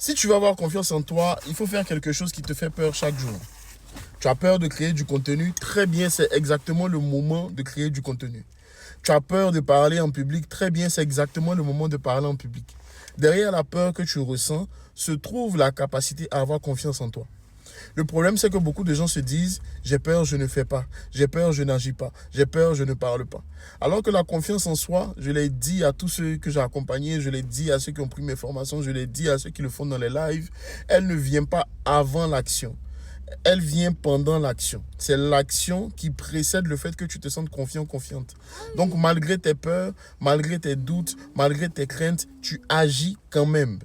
Si tu veux avoir confiance en toi, il faut faire quelque chose qui te fait peur chaque jour. Tu as peur de créer du contenu, très bien, c'est exactement le moment de créer du contenu. Tu as peur de parler en public, très bien, c'est exactement le moment de parler en public. Derrière la peur que tu ressens se trouve la capacité à avoir confiance en toi. Le problème, c'est que beaucoup de gens se disent « j'ai peur, je ne fais pas. J'ai peur, je n'agis pas. J'ai peur, je ne parle pas. » Alors que la confiance en soi, je l'ai dit à tous ceux que j'ai accompagnés, je l'ai dit à ceux qui ont pris mes formations, je l'ai dit à ceux qui le font dans les lives, elle ne vient pas avant l'action. Elle vient pendant l'action. C'est l'action qui précède le fait que tu te sentes confiant, confiante. Donc, malgré tes peurs, malgré tes doutes, malgré tes craintes, tu agis quand même.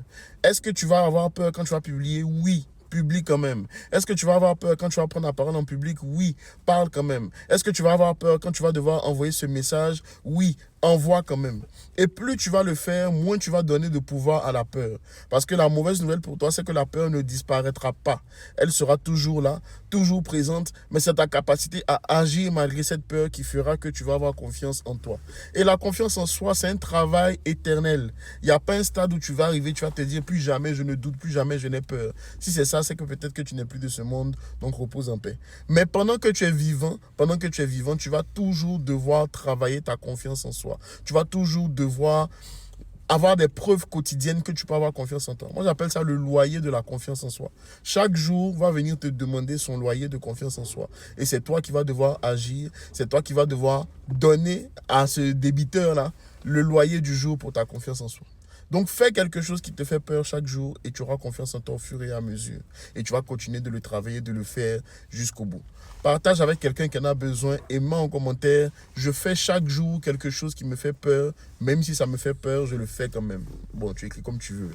Est-ce que tu vas avoir peur quand tu vas publier? Oui. Publie quand même. Est-ce que tu vas avoir peur quand tu vas prendre la parole en public? Oui, parle quand même. Est-ce que tu vas avoir peur quand tu vas devoir envoyer ce message? Oui, envoie quand même. Et plus tu vas le faire, moins tu vas donner de pouvoir à la peur. Parce que la mauvaise nouvelle pour toi, c'est que la peur ne disparaîtra pas. Elle sera toujours là, toujours présente, mais c'est ta capacité à agir malgré cette peur qui fera que tu vas avoir confiance en toi. Et la confiance en soi, c'est un travail éternel. Il n'y a pas un stade où tu vas arriver, tu vas te dire plus jamais je ne doute, plus jamais je n'ai peur. Si c'est ça, c'est que peut-être que tu n'es plus de ce monde, donc repose en paix. Mais pendant que tu es vivant, tu vas toujours devoir travailler ta confiance en soi. Tu vas toujours devoir avoir des preuves quotidiennes que tu peux avoir confiance en toi. Moi, j'appelle ça le loyer de la confiance en soi. Chaque jour va venir te demander son loyer de confiance en soi. Et c'est toi qui vas devoir agir, c'est toi qui vas devoir donner à ce débiteur-là le loyer du jour pour ta confiance en soi. Donc, fais quelque chose qui te fait peur chaque jour et tu auras confiance en toi au fur et à mesure. Et tu vas continuer de le travailler, de le faire jusqu'au bout. Partage avec quelqu'un qui en a besoin et mets en commentaire, je fais chaque jour quelque chose qui me fait peur. Même si ça me fait peur, je le fais quand même. Bon, tu écris comme tu veux.